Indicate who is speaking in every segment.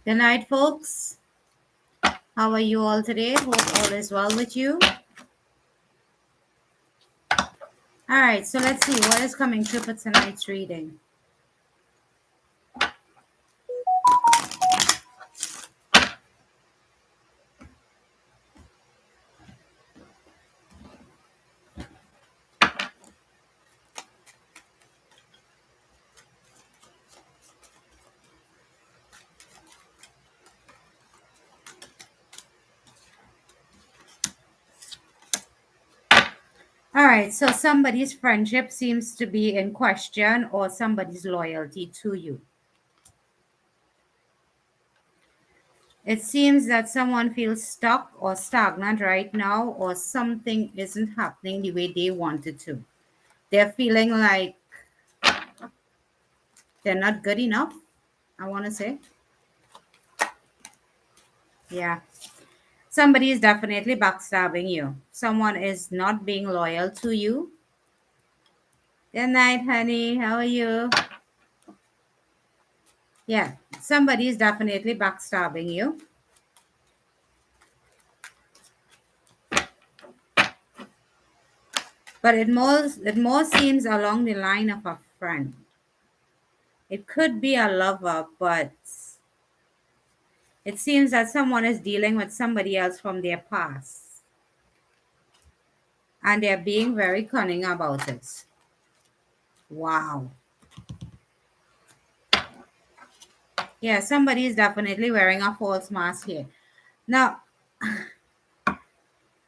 Speaker 1: Good night, folks. How are you all today? Hope all is well with you. All right, so let's see what is coming through for tonight's reading. All right, so somebody's friendship seems to be in question or somebody's loyalty to you. It seems that someone feels stuck or stagnant right now, or something isn't happening the way they wanted to. They're feeling like they're not good enough, I want to say. Yeah. Somebody is definitely backstabbing you. Someone is not being loyal to you. Good night, honey. How are you? Yeah, somebody is definitely backstabbing you. But it more seems along the line of a friend. It could be a lover, but it seems that someone is dealing with somebody else from their past. And they're being very cunning about it. Wow. Yeah, somebody is definitely wearing a false mask here. Now,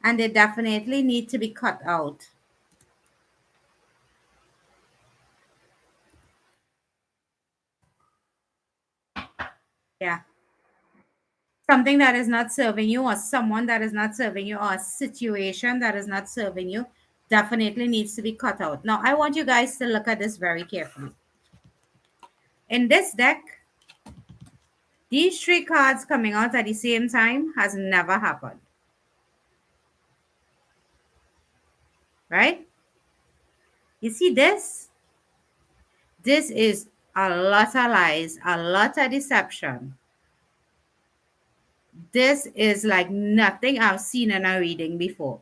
Speaker 1: and they definitely need to be cut out. Yeah. Something that is not serving you, or someone that is not serving you, or a situation that is not serving you, definitely needs to be cut out. Now, I want you guys to look at this very carefully. In this deck, these three cards coming out at the same time has never happened. Right? You see this? This is a lot of lies, a lot of deception. This is like nothing I've seen in a reading before.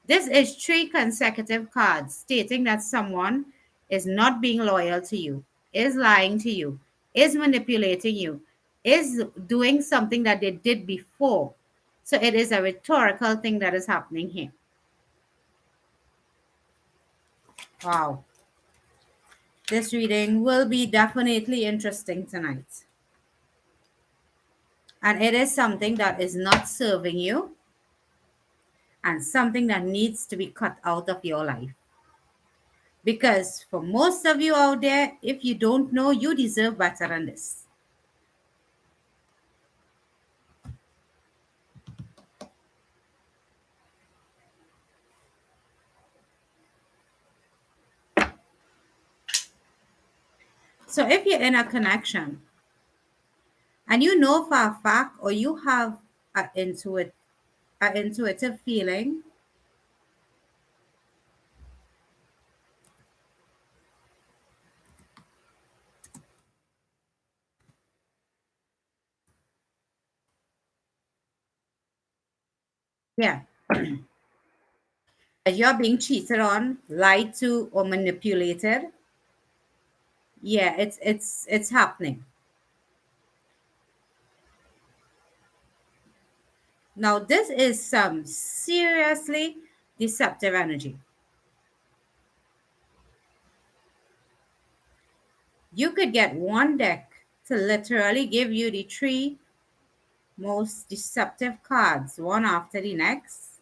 Speaker 1: This is three consecutive cards stating that someone is not being loyal to you, is lying to you, is manipulating you, is doing something that they did before. So it is a rhetorical thing that is happening here. Wow. This reading will be definitely interesting tonight. And it is something that is not serving you and something that needs to be cut out of your life. Because for most of you out there, if you don't know, you deserve better than this. So if you're in a connection and you know for a fact or you have an intuitive feeling, yeah, that you're being cheated on, lied to, or manipulated, yeah, it's happening. Now this is some seriously deceptive energy. You could get one deck to literally give you the three most deceptive cards, one after the next.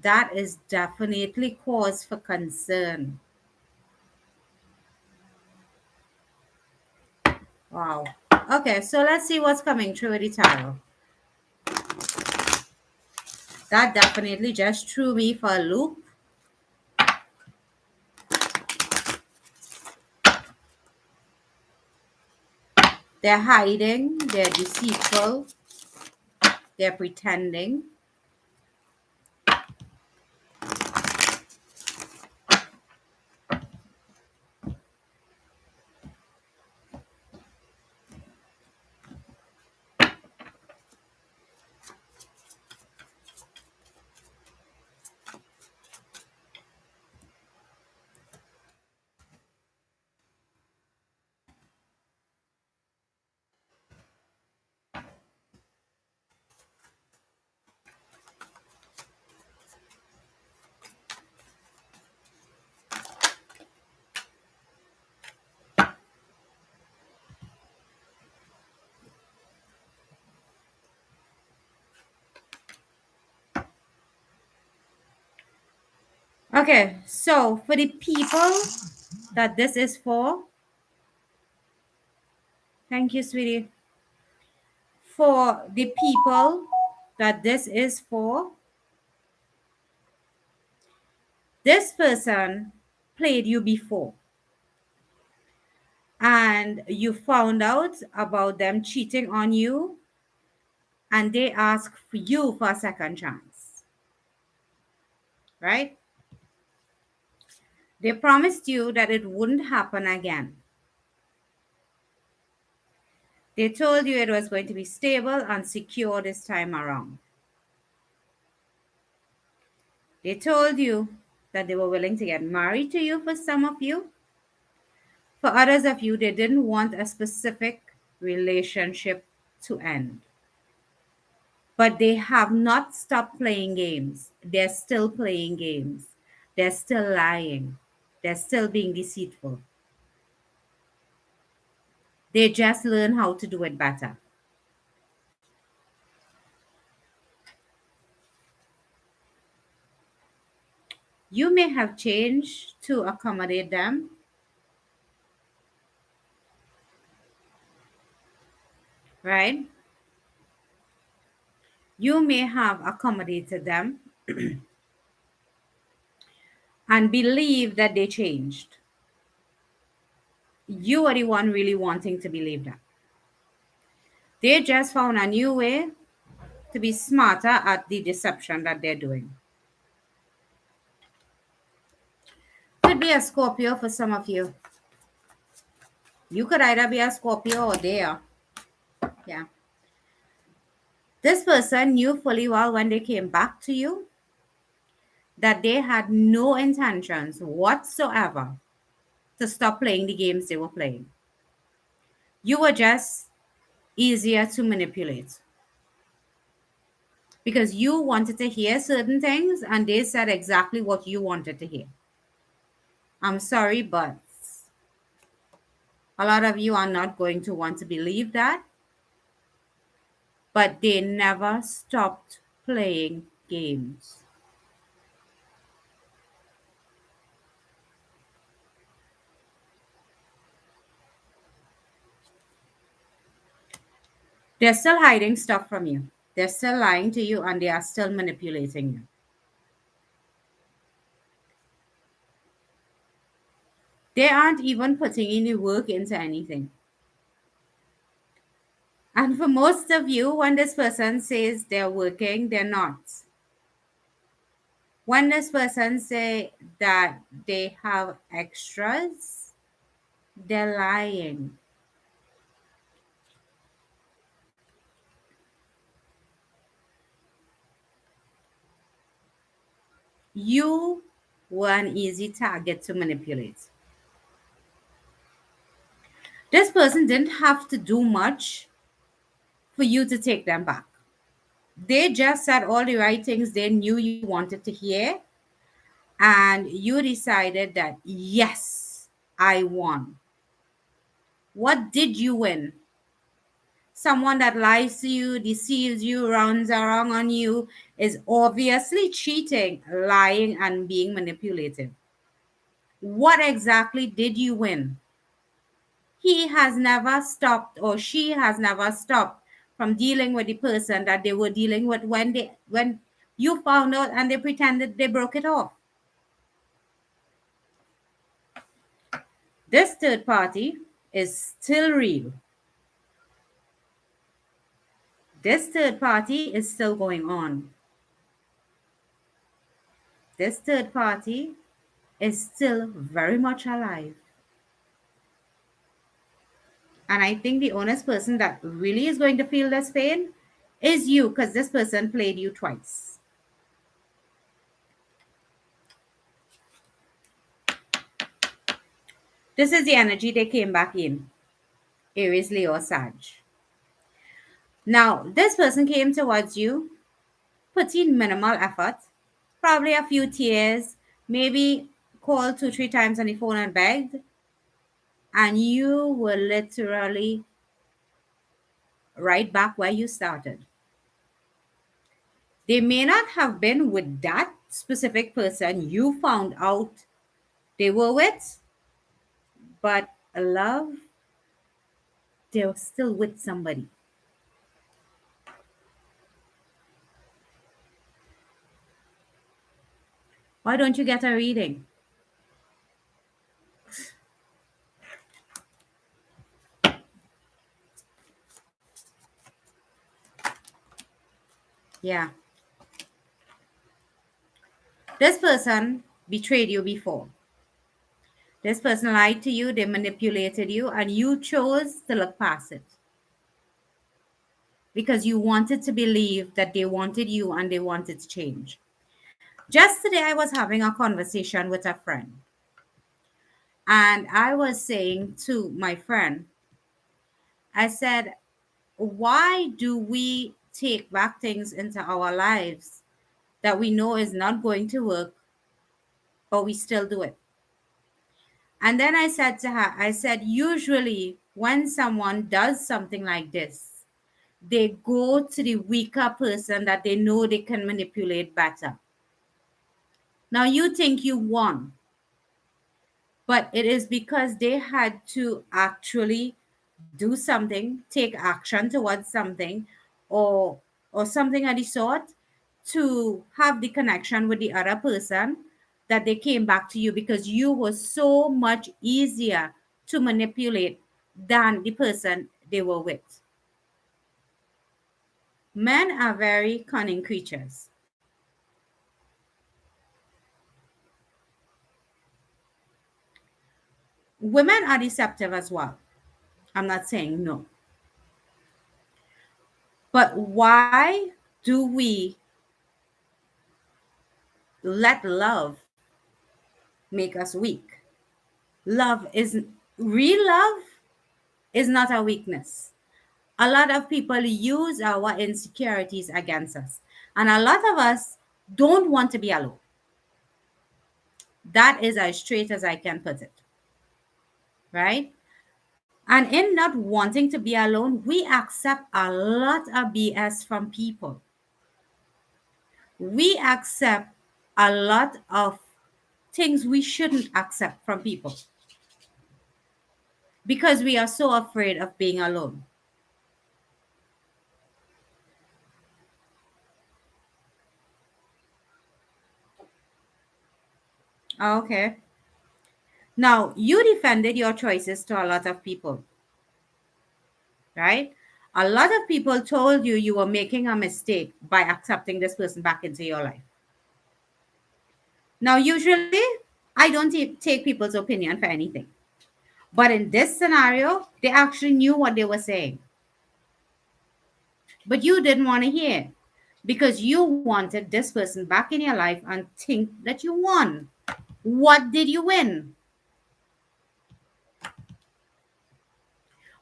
Speaker 1: That is definitely cause for concern. Wow. Okay, so let's see what's coming through with the tarot. That definitely just threw me for a loop. They're hiding, they're deceitful, they're pretending. Okay, so for the people that this is for, thank you, sweetie. For the people that this is for, this person played you before and you found out about them cheating on you and they ask for you for a second chance, right? They promised you that it wouldn't happen again. They told you it was going to be stable and secure this time around. They told you that they were willing to get married to you for some of you. For others of you, they didn't want a specific relationship to end. But they have not stopped playing games. They're still playing games. They're still lying. They're still being deceitful. They just learn how to do it better. You may have changed to accommodate them, right? You may have accommodated them and believe that they changed. You are the one really wanting to believe that. They just found a new way to be smarter at the deception that they're doing. Could be a Scorpio for some of you. You could either be a Scorpio or they are. Yeah. This person knew fully well when they came back to you that they had no intentions whatsoever to stop playing the games they were playing. You were just easier to manipulate because you wanted to hear certain things and they said exactly what you wanted to hear. I'm sorry, but a lot of you are not going to want to believe that, but they never stopped playing games. They're still hiding stuff from you. They're still lying to you and they are still manipulating you. They aren't even putting any work into anything. And for most of you, when this person says they're working, they're not. When this person say that they have extras, they're lying. You were an easy target to manipulate. This person didn't have to do much for you to take them back. They just said all the right things they knew you wanted to hear, and you decided that, yes, I won. What did you win? Someone that lies to you, deceives you, runs around on you, is obviously cheating, lying, and being manipulative. What exactly did you win? He has never stopped or she has never stopped from dealing with the person that they were dealing with when you found out and they pretended they broke it off. This third party is still real. This third party is still going on. This third party is still very much alive. And I think the honest person that really is going to feel this pain is you because this person played you twice. This is the energy they came back in. Aries, Leo, Sag. Now, this person came towards you, put in minimal effort, probably a few tears, maybe called 2, 3 times on the phone and begged, and you were literally right back where you started. They may not have been with that specific person you found out they were with, but love, they're still with somebody. Why don't you get a reading? Yeah. This person betrayed you before. This person lied to you, they manipulated you, and you chose to look past it because you wanted to believe that they wanted you and they wanted to change. Just today, I was having a conversation with a friend, and I was saying to my friend, I said, why do we take back things into our lives that we know is not going to work, but we still do it? And then I said to her, I said, usually when someone does something like this, they go to the weaker person that they know they can manipulate better. Now you think you won, but it is because they had to actually do something, take action towards something, or something of the sort to have the connection with the other person, that they came back to you because you were so much easier to manipulate than the person they were with. Men are very cunning creatures. Women are deceptive as well. I'm not saying no. But why do we let love make us weak? Love is real love is not a weakness. A lot of people use our insecurities against us. And a lot of us don't want to be alone. That is as straight as I can put it. Right? And in not wanting to be alone, we accept a lot of BS from people. We accept a lot of things we shouldn't accept from people because we are so afraid of being alone. Okay. Now, you defended your choices to a lot of people, right? A lot of people told you you were making a mistake by accepting this person back into your life. Now, usually, I don't take people's opinion for anything. But in this scenario, they actually knew what they were saying. But you didn't want to hear because you wanted this person back in your life and think that you won. What did you win?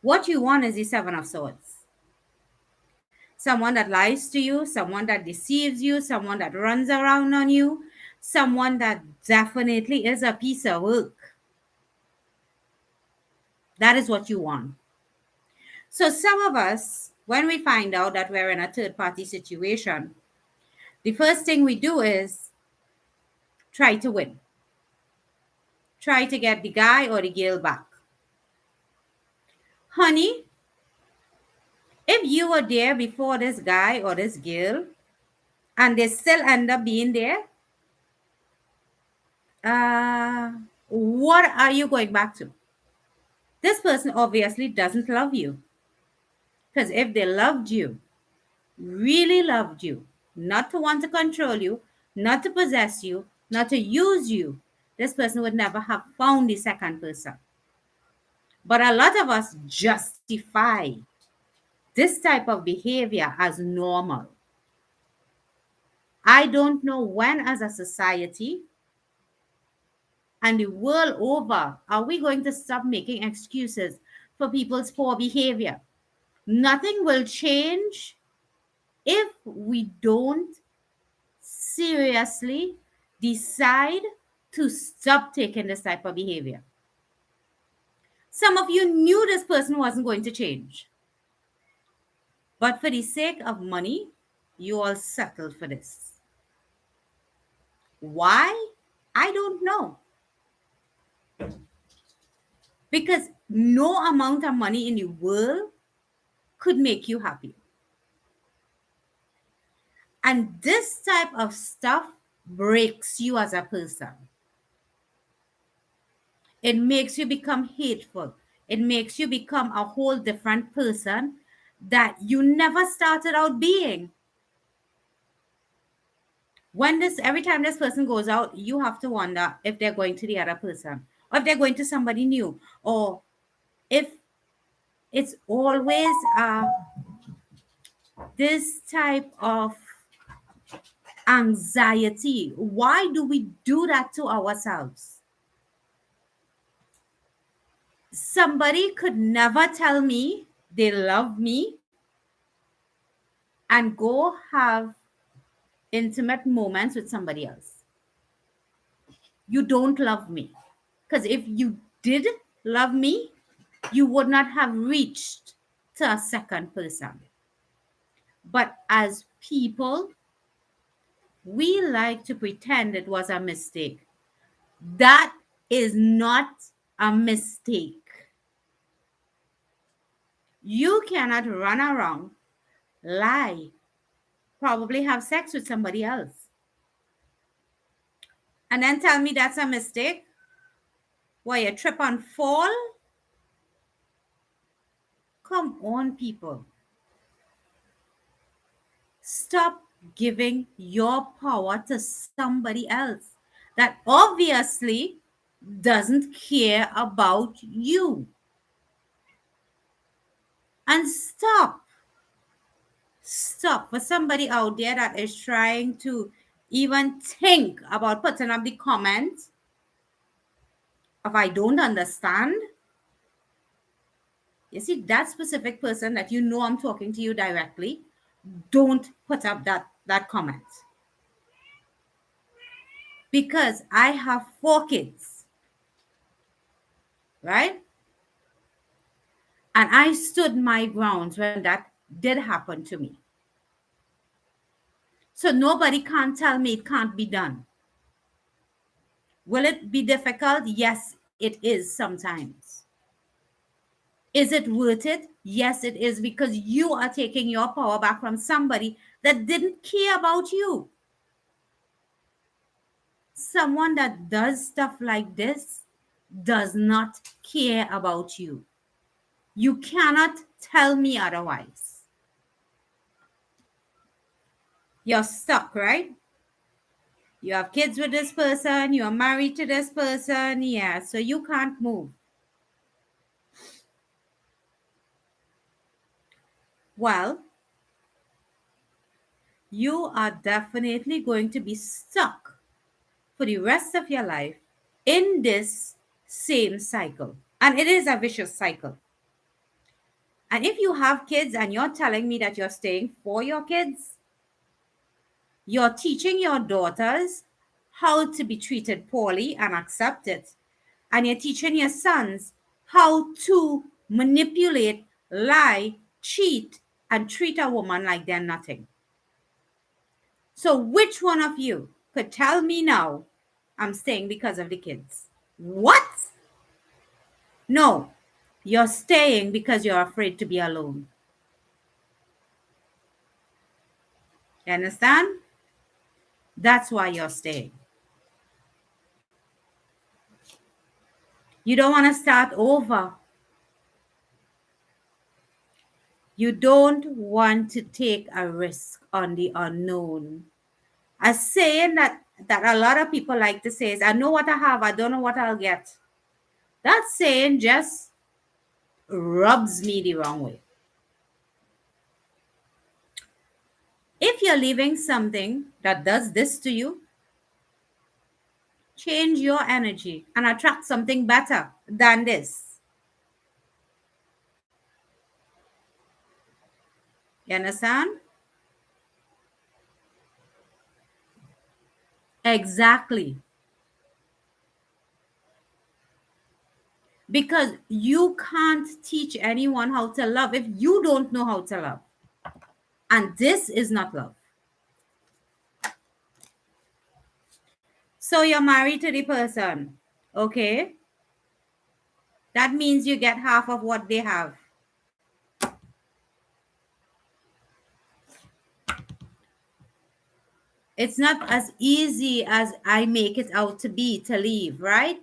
Speaker 1: What you want is the Seven of Swords. Someone that lies to you, someone that deceives you, someone that runs around on you, someone that definitely is a piece of work. That is what you want. So, some of us, when we find out that we're in a third party situation, the first thing we do is try to win, try to get the guy or the girl back. Honey, if you were there before this guy or this girl and they still end up being there, uh, what are you going back to? This person obviously doesn't love you. Because if they loved you, really loved you, not to want to control you, not to possess you, not to use you, this person would never have found the second person. But a lot of us justify this type of behavior as normal. I don't know when, as a society and the world over, are we going to stop making excuses for people's poor behavior. Nothing will change if we don't seriously decide to stop taking this type of behavior. Some of you knew this person wasn't going to change, but for the sake of money, you all settled for this. Why? I don't know. Because no amount of money in the world could make you happy. And this type of stuff breaks you as a person. It makes you become hateful. It makes you become a whole different person that you never started out being. When this every time this person goes out, you have to wonder if they're going to the other person, or if they're going to somebody new, or if it's always this type of anxiety. Why do we do that to ourselves? Somebody could never tell me they love me and go have intimate moments with somebody else. You don't love me. Because if you did love me, you would not have reached to a second person. But as people, we like to pretend it was a mistake. That is not a mistake. You cannot run around, lie, probably have sex with somebody else, and then tell me that's a mistake. Why, you trip and fall? Come on, people. Stop giving your power to somebody else that obviously doesn't care about you. And stop for somebody out there that is trying to even think about putting up the comment if I don't understand. You see, that specific person that you know I'm talking to you directly, don't put up that comment. Because I have 4 kids, right? And I stood my grounds when that did happen to me. So nobody can tell me it can't be done. Will it be difficult? Yes, it is sometimes. Is it worth it? Yes, it is, because you are taking your power back from somebody that didn't care about you. Someone that does stuff like this does not care about you. You cannot tell me otherwise. You're stuck, right? You have kids with this person, you're married to this person, yeah, so you can't move. Well, you are definitely going to be stuck for the rest of your life in this same cycle. And it is a vicious cycle. And if you have kids and you're telling me that you're staying for your kids, you're teaching your daughters how to be treated poorly and accept it. And you're teaching your sons how to manipulate, lie, cheat, and treat a woman like they're nothing. So, which one of you could tell me now, I'm staying because of the kids? What? No, you're staying because you're afraid to be alone. You understand? That's why you're staying. You don't want to start over. You don't want to take a risk on the unknown. A saying that a lot of people like to say is, I know what I have, I don't know what I'll get. That saying just rubs me the wrong way. If you're leaving something that does this to you, change your energy and attract something better than this. You understand? Exactly. Because you can't teach anyone how to love if you don't know how to love. And this is not love. So you're married to the person. Okay. That means you get half of what they have. It's not as easy as I make it out to be to leave, right?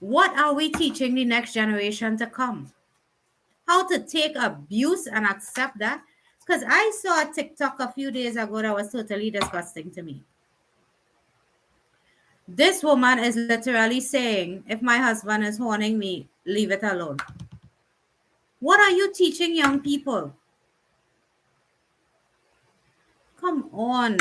Speaker 1: What are we teaching the next generation to come? How to take abuse and accept that? Because I saw a TikTok a few days ago that was totally disgusting to me. This woman is literally saying, if my husband is horning me, leave it alone. What are you teaching young people? Come on.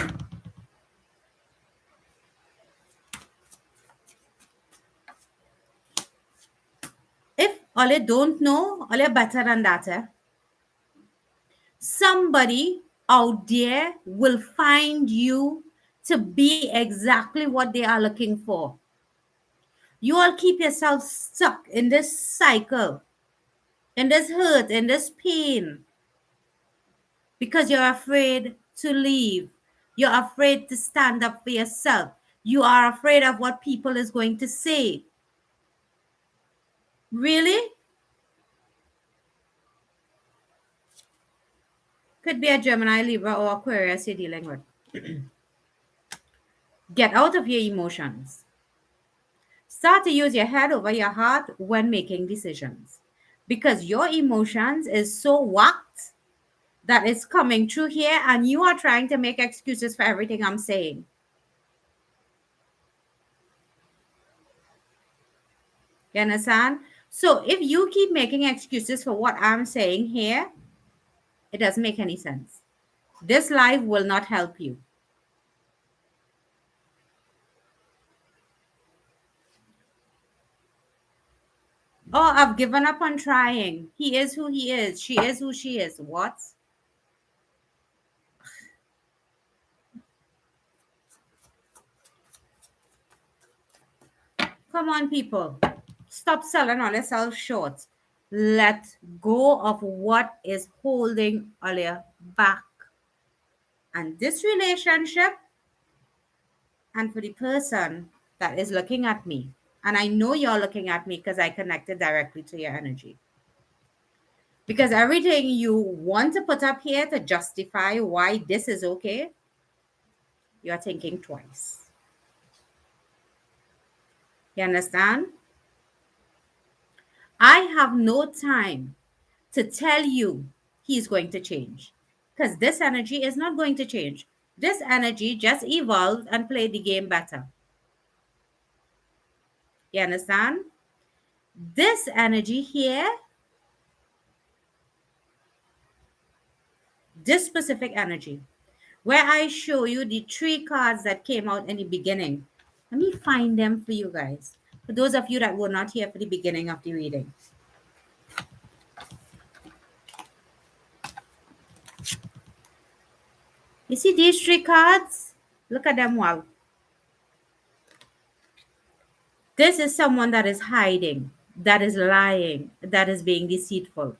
Speaker 1: If Ole don't know, Ole better than that. Somebody out there will find you to be exactly what they are looking for. You all keep yourself stuck in this cycle, in this hurt, in this pain, because you're afraid to leave. You're afraid to stand up for yourself. You are afraid of what people is going to say. Really? Could be a Gemini, Libra, or Aquarius you're dealing with. Get out of your emotions. Start to use your head over your heart when making decisions. Because your emotions is so whacked that it's coming through here and you are trying to make excuses for everything I'm saying. You understand? So if you keep making excuses for what I'm saying here, it doesn't make any sense. This life will not help you. Oh, I've given up on trying. He is who he is. She is who she is. What? Come on, people. Stop selling yourself short. Let go of what is holding you back. And this relationship, and for the person that is looking at me, and I know you're looking at me because I connected directly to your energy. Because everything you want to put up here to justify why this is okay, you're thinking twice. You understand? I have no time to tell you he's going to change because this energy is not going to change. This energy just evolved and played the game better. You understand? This energy here, this specific energy, where I show you the three cards that came out in the beginning. Let me find them for you guys. For those of you that were not here for the beginning of the reading. You see these three cards? Look at them. Wow. This is someone that is hiding, that is lying, that is being deceitful.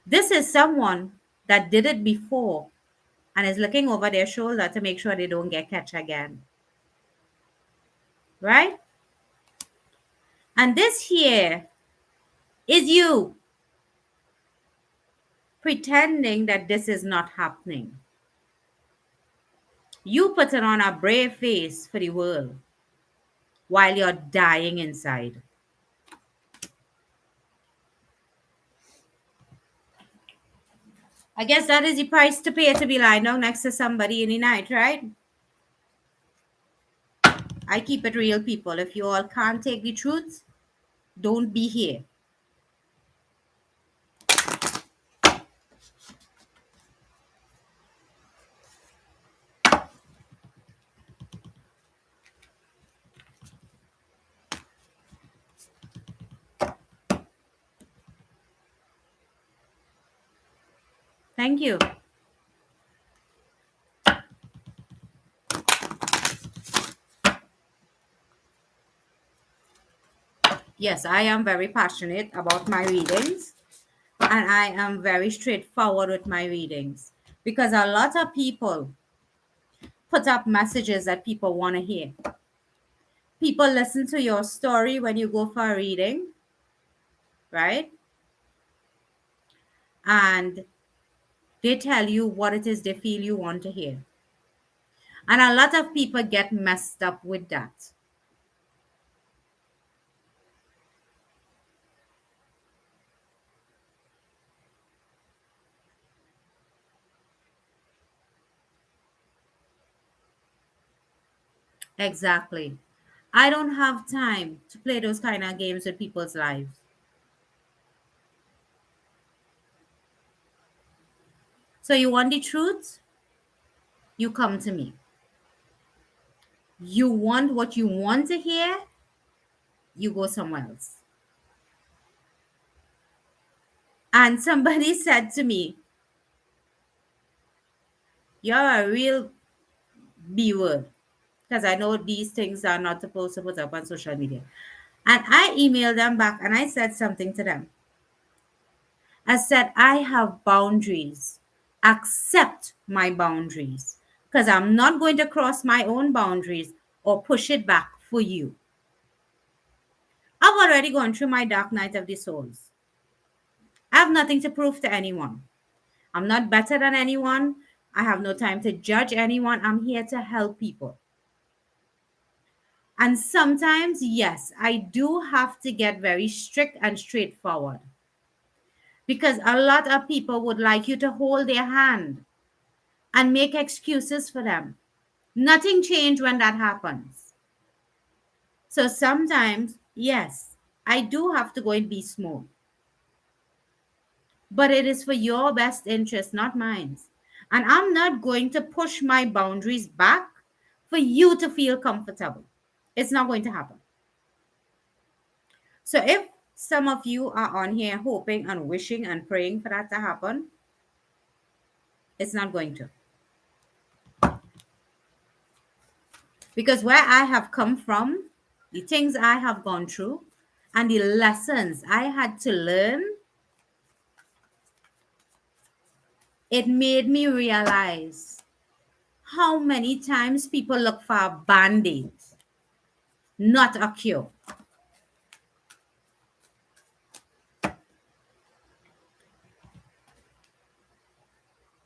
Speaker 1: This is someone that did it before and is looking over their shoulder to make sure they don't get catch again. Right? And this here is you pretending that this is not happening. You putting on a brave face for the world while you're dying inside. I guess that is the price to pay to be lying down next to somebody in the night, right? I keep it real, people. If you all can't take the truth, don't be here. Thank you. Yes, I am very passionate about my readings, and I am very straightforward with my readings because a lot of people put up messages that people want to hear. People listen to your story when you go for a reading, right? And they tell you what it is they feel you want to hear. And a lot of people get messed up with that. Exactly. I don't have time to play those kind of games with people's lives. So you want the truth? You come to me. You want what you want to hear? You go somewhere else. And somebody said to me, you're a real B word. Because I know these things are not supposed to put up on social media. And I emailed them back and I said something to them. I said, I have boundaries. Accept my boundaries. Because I'm not going to cross my own boundaries or push it back for you. I've already gone through my dark night of the souls. I have nothing to prove to anyone. I'm not better than anyone. I have no time to judge anyone. I'm here to help people. And sometimes, yes, I do have to get very strict and straightforward because a lot of people would like you to hold their hand and make excuses for them. Nothing changed when that happens. So sometimes, yes, I do have to go and be small, but it is for your best interest, not mine. And I'm not going to push my boundaries back for you to feel comfortable. It's not going to happen. So if some of you are on here hoping and wishing and praying for that to happen, it's not going to. Because where I have come from, the things I have gone through, and the lessons I had to learn, it made me realize how many times people look for a band-aid, not a cure.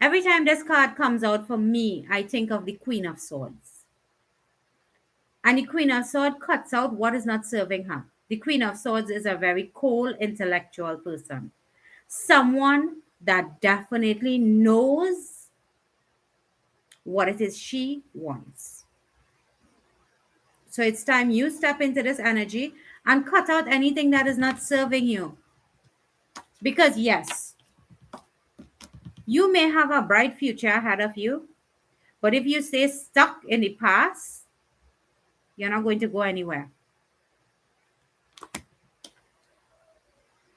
Speaker 1: Every time this card comes out for me, I think of the Queen of Swords. And the Queen of Swords cuts out what is not serving her. The Queen of Swords is a very cold, intellectual person. Someone that definitely knows what it is she wants. So it's time you step into this energy and cut out anything that is not serving you. Because, yes, you may have a bright future ahead of you, but if you stay stuck in the past, you're not going to go anywhere.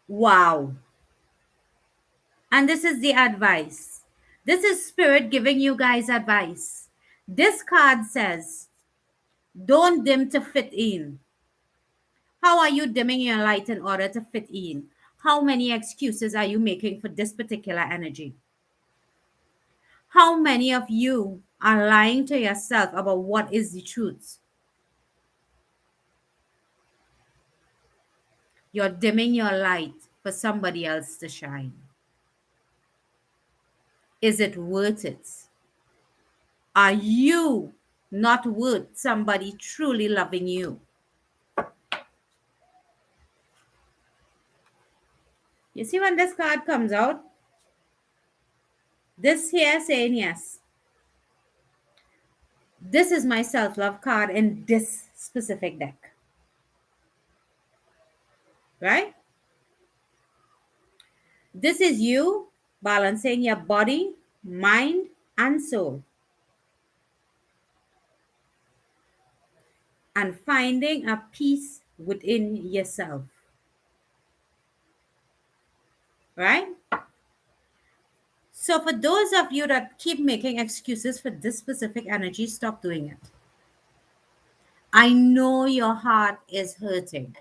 Speaker 1: Wow. And this is the advice. This is Spirit giving you guys advice. This card says, don't dim to fit in. How are you dimming your light in order to fit in? How many excuses are you making for this particular energy? How many of you are lying to yourself about what is the truth? You're dimming your light for somebody else to shine. Is it worth it? Are you not worth somebody truly loving you? You see, when this card comes out, this here saying yes. This is my self love card in this specific deck, right? This is you balancing your body, mind, and soul and finding a peace within yourself, right? So, for those of you that keep making excuses for this specific energy, stop doing it. I know your heart is hurting.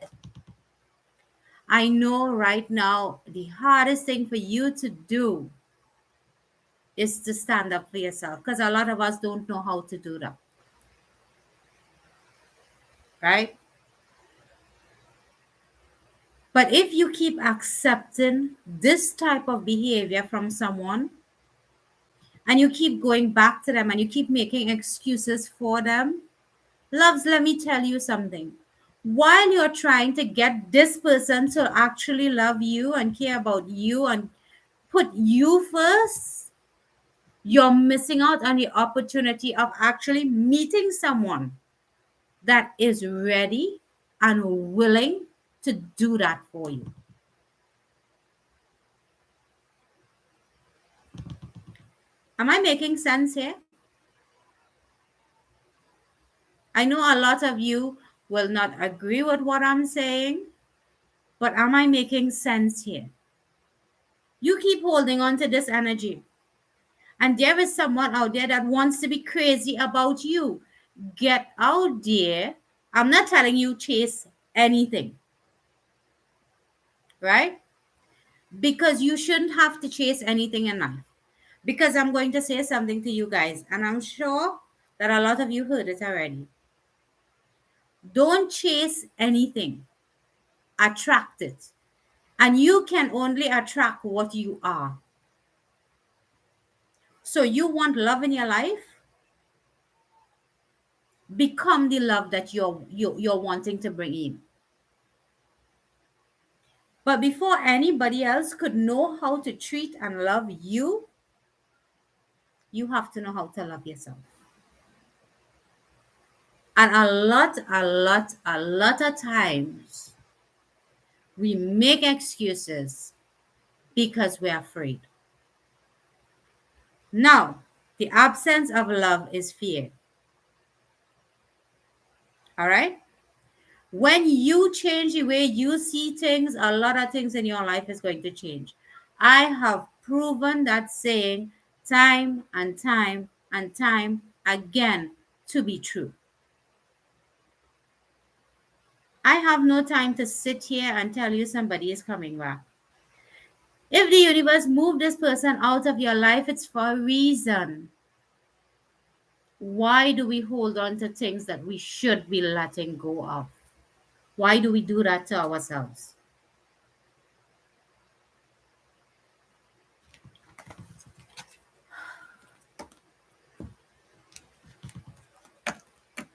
Speaker 1: I know right now the hardest thing for you to do is to stand up for yourself, because a lot of us don't know how to do that, right? But if you keep accepting this type of behavior from someone and you keep going back to them and you keep making excuses for them, loves, let me tell you something. While you're trying to get this person to actually love you and care about you and put you first, you're missing out on the opportunity of actually meeting someone that is ready and willing to do that for you. Am I making sense here? I know a lot of you will not agree with what I'm saying, but am I making sense here? You keep holding on to this energy, and there is someone out there that wants to be crazy about you. Get out there. I'm not telling you chase anything, right? Because you shouldn't have to chase anything in life. Because I'm going to say something to you guys, and I'm sure that a lot of you heard it already. Don't chase anything, attract it. And you can only attract what you are. So you want love in your life? Become the love that you're wanting to bring in. But before anybody else could know how to treat and love you, you have to know how to love yourself. And a lot of times we make excuses because we're afraid. Now, the absence of love is fear. All right? When you change the way you see things, a lot of things in your life is going to change. I have proven that saying time and time and time again to be true. I have no time to sit here and tell you somebody is coming back. If the universe moved this person out of your life, it's for a reason. Why do we hold on to things that we should be letting go of? Why do we do that to ourselves?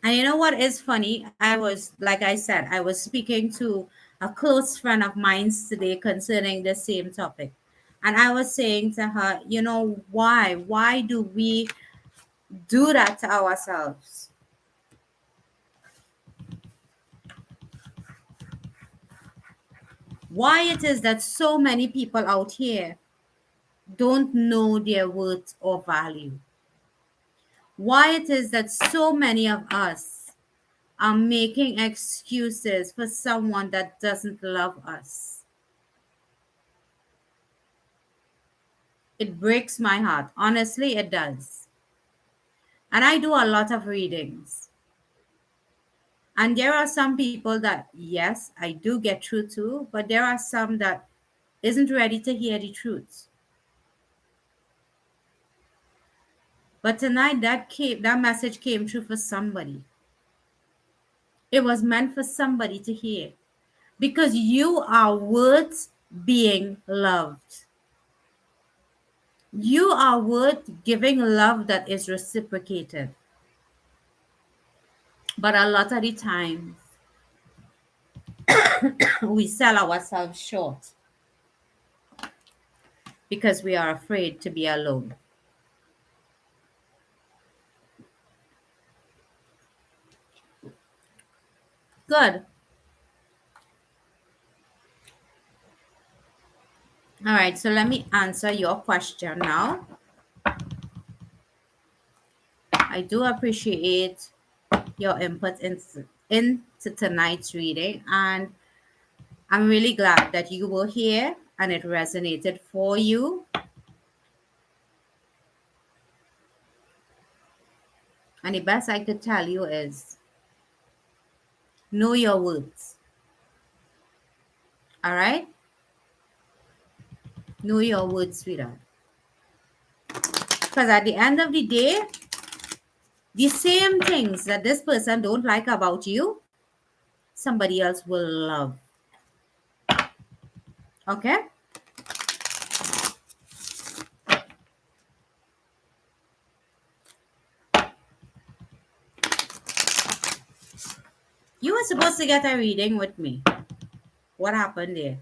Speaker 1: And you know what is funny? I was, like I said, I was speaking to a close friend of mine today concerning the same topic. And I was saying to her, you know, why? Why do we do that to ourselves? Why it is that so many people out here don't know their worth or value? Why it is that so many of us are making excuses for someone that doesn't love us? It breaks my heart. Honestly, it does. And I do a lot of readings. And there are some people that, yes, I do get through to, but there are some that isn't ready to hear the truth. But tonight that message came through for somebody. It was meant for somebody to hear. Because you are worth being loved. You are worth giving love that is reciprocated. But a lot of the times we sell ourselves short because we are afraid to be alone. Good. All right, so let me answer your question now. I do appreciate your input into tonight's reading, and I'm really glad that you were here and it resonated for you. And the best I could tell you is know your words. All right? Know your words, sweetheart. Because at the end of the day, the same things that this person don't like about you, somebody else will love. Okay? You were supposed to get a reading with me. What happened there?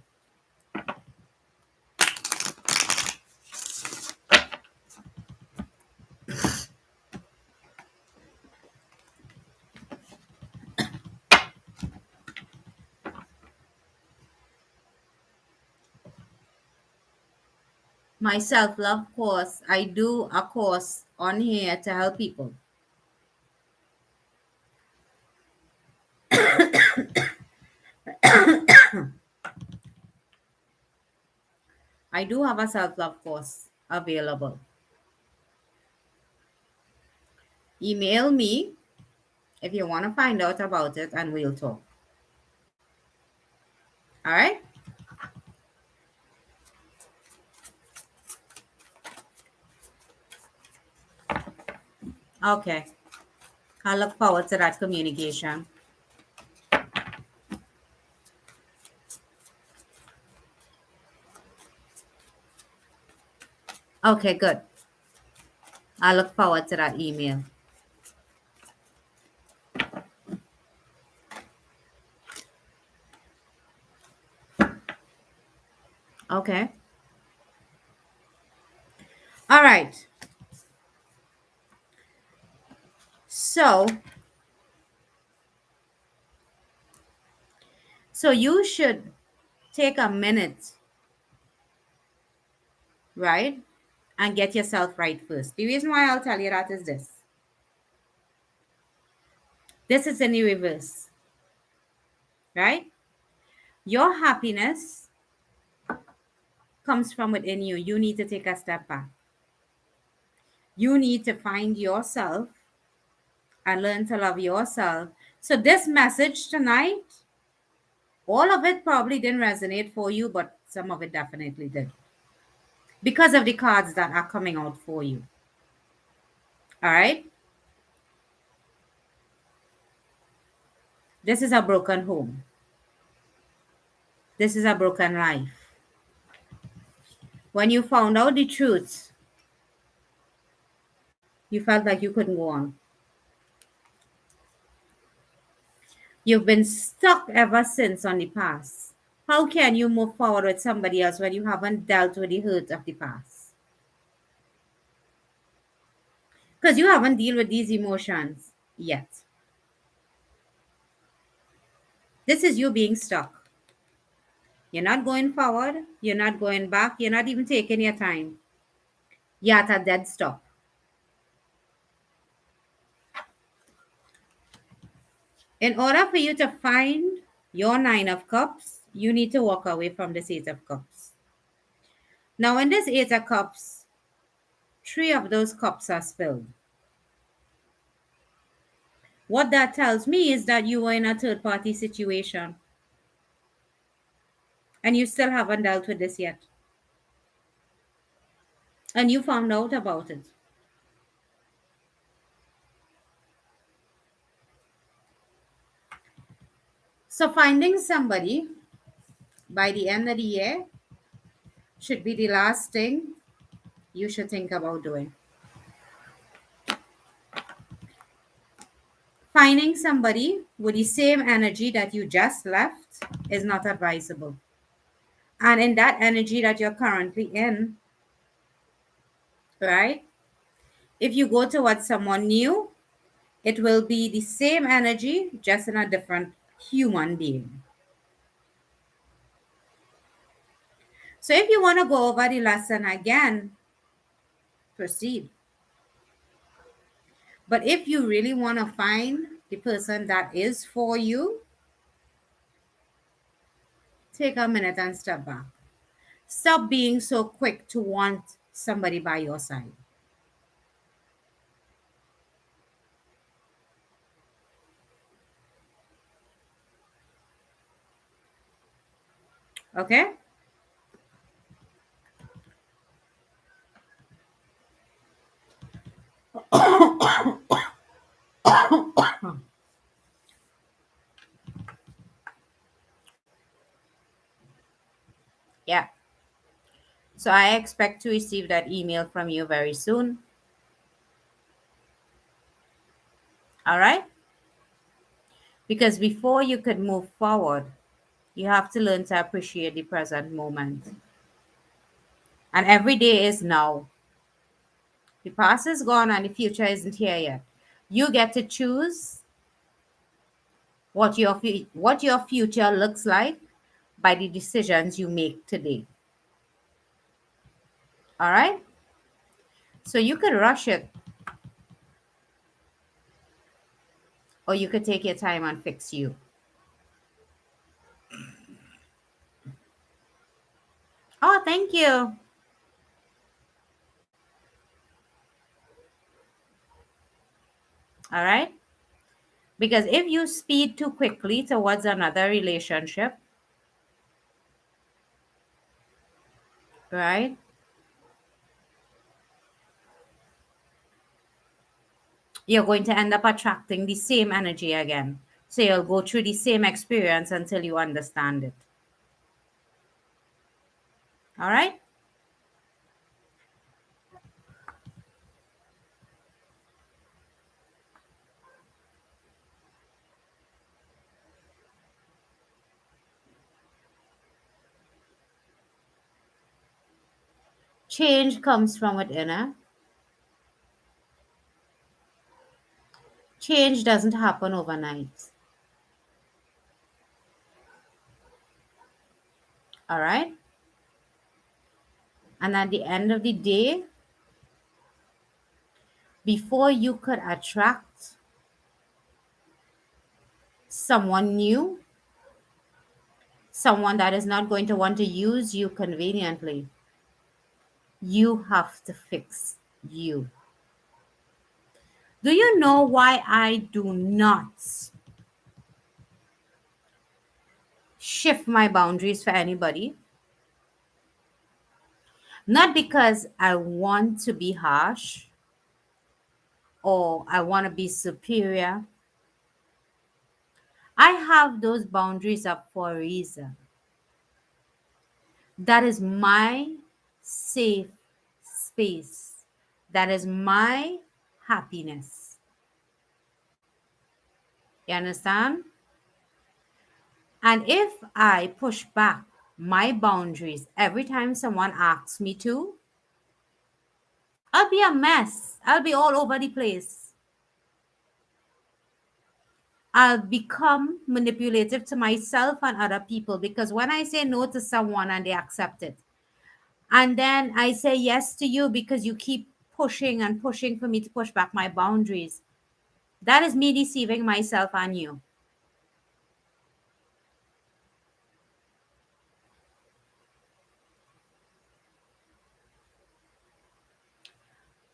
Speaker 1: My self love course. I do a course on here to help people. I do have a self love course available. Email me if you want to find out about it and we'll talk. All right? Okay. I look forward to that communication. Okay, good. I look forward to that email. Okay. All right. So, you should take a minute, right? And get yourself right first. The reason why I'll tell you that is this. This is in the reverse, right? Your happiness comes from within you. You need to take a step back. You need to find yourself and learn to love yourself. So, this message tonight, all of it probably didn't resonate for you, but some of it definitely did because of the cards that are coming out for you. All right. This is a broken home. This is a broken life. When you found out the truth, you felt like you couldn't go on. You've been stuck ever since on the past. How can you move forward with somebody else when you haven't dealt with the hurt of the past? Because you haven't dealt with these emotions yet. This is you being stuck. You're not going forward. You're not going back. You're not even taking your time. You're at a dead stop. In order for you to find your Nine of Cups, you need to walk away from this Eight of Cups. Now, in this Eight of Cups, three of those cups are spilled. What that tells me is that you were in a third party situation and you still haven't dealt with this yet. And you found out about it. So, finding somebody by the end of the year should be the last thing you should think about doing. Finding somebody with the same energy that you just left is not advisable. And in that energy that you're currently in, right? If you go towards someone new, it will be the same energy, just in a different human being. So if you want to go over the lesson again, proceed. But if you really want to find the person that is for you, take a minute and step back. Stop being so quick to want somebody by your side. Okay? Yeah. So I expect to receive that email from you very soon. All right? Because before you could move forward, you have to learn to appreciate the present moment. And every day is now. The past is gone and the future isn't here yet. You get to choose what your future looks like by the decisions you make today. All right? So you could rush it or you could take your time and fix you. Oh, thank you. All right? Because if you speed too quickly towards another relationship, right? You're going to end up attracting the same energy again. So you'll go through the same experience until you understand it. All right? Change comes from within. Change doesn't happen overnight. All right? And at the end of the day, before you could attract someone new, someone that is not going to want to use you conveniently, you have to fix you. Do you know why I do not shift my boundaries for anybody? Not because I want to be harsh or I want to be superior. I have those boundaries up for a reason. That is my safe space. That is my happiness. You understand? And if I push back my boundaries every time someone asks me to, I'll be a mess. I'll be all over the place. I'll become manipulative to myself and other people because when I say no to someone and they accept it, and then I say yes to you because you keep pushing and pushing for me to push back my boundaries, that is me deceiving myself and you.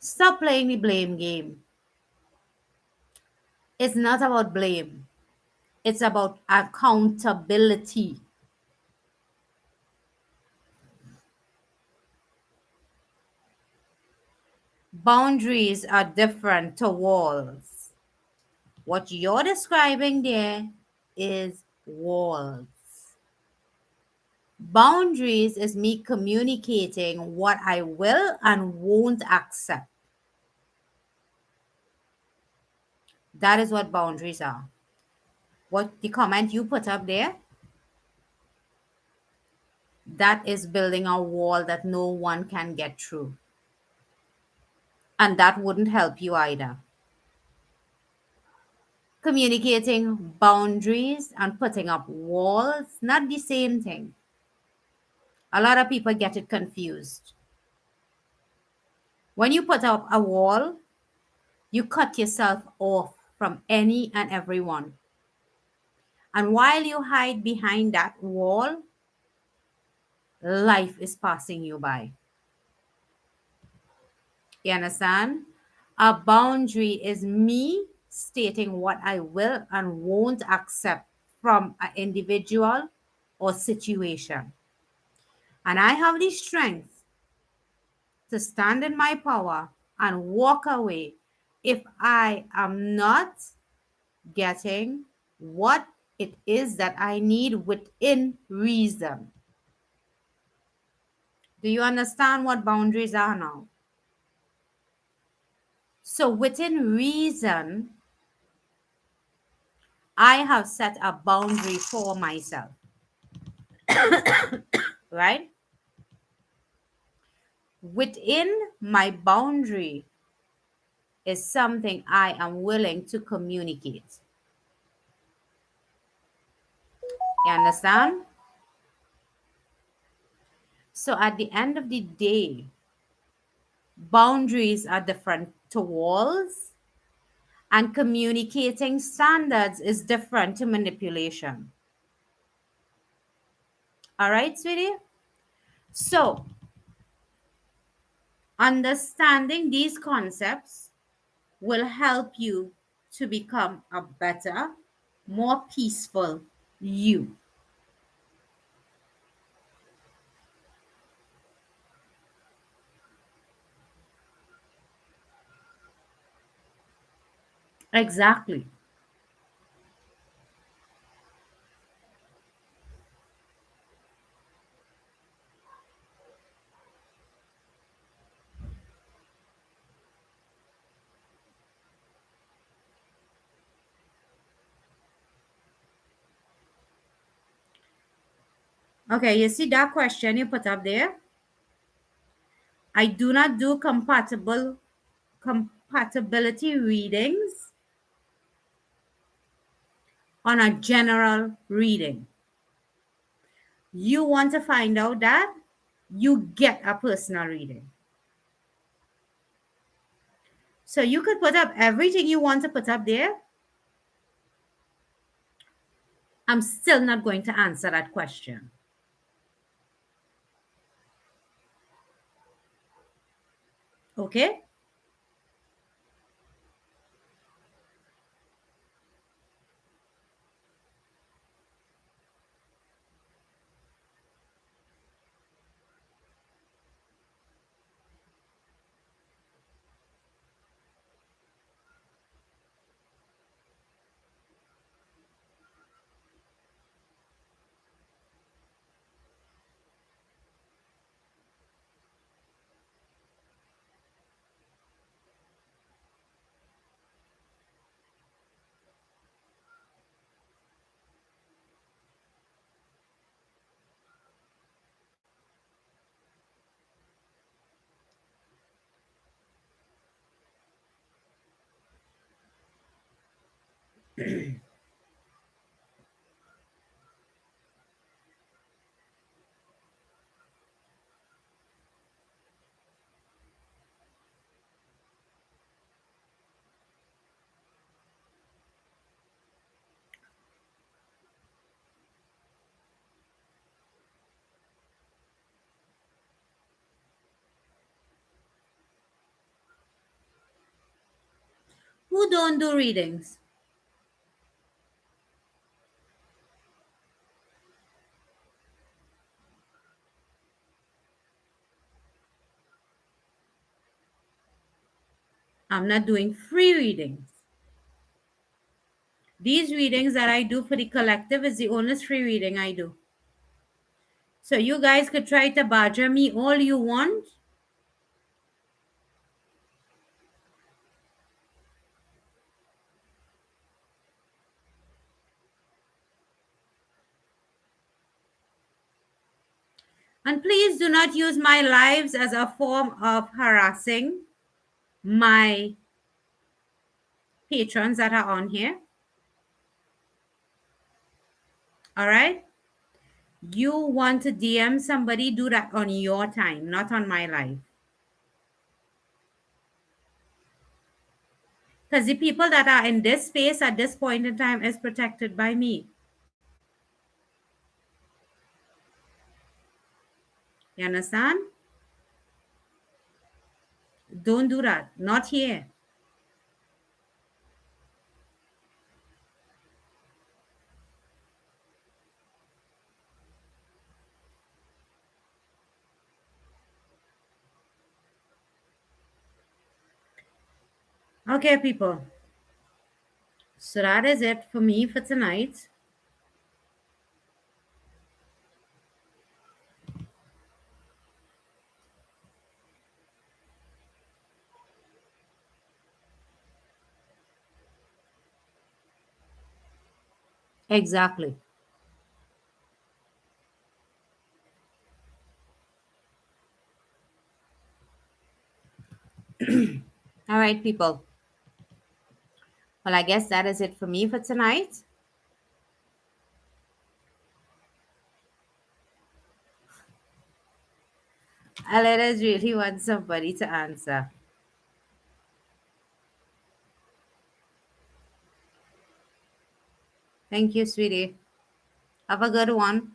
Speaker 1: Stop playing the blame game. It's not about blame, it's about accountability. Boundaries are different to walls. What you're describing there is walls. Boundaries is me communicating what I will and won't accept. That is what boundaries are. What the comment you put up there, that is building a wall that no one can get through. And that wouldn't help you either. Communicating boundaries and putting up walls, not the same thing. A lot of people get it confused. When you put up a wall, you cut yourself off from any and everyone. And while you hide behind that wall, life is passing you by. You understand? A boundary is me stating what I will and won't accept from an individual or situation. And I have the strength to stand in my power and walk away if I am not getting what it is that I need within reason. Do you understand what boundaries are now? So, within reason, I have set a boundary for myself, right? Within my boundary is something I am willing to communicate. You understand? So, at the end of the day, boundaries are different to walls, and communicating standards is different to manipulation. All right, sweetie? So, understanding these concepts will help you to become a better, more peaceful you. Exactly. Okay, you see that question you put up there? I do not do compatibility readings on a general reading. You want to find out that? You get a personal reading. So you could put up everything you want to put up there. I'm still not going to answer that question. Okay? Who don't do readings? I'm not doing free readings. These readings that I do for the collective is the only free reading I do. So you guys could try to badger me all you want. And please do not use my lives as a form of harassing my patrons that are on here. All right? You want to DM somebody, do that on your time, not on my life. Because the people that are in this space at this point in time is protected by me. You understand? Don't do that. Not here. Okay, people. So that is it for me for tonight. Exactly. All right, people. Well, I guess that is it for me for tonight. Let us really want somebody to answer. Thank you, sweetie. Have a good one.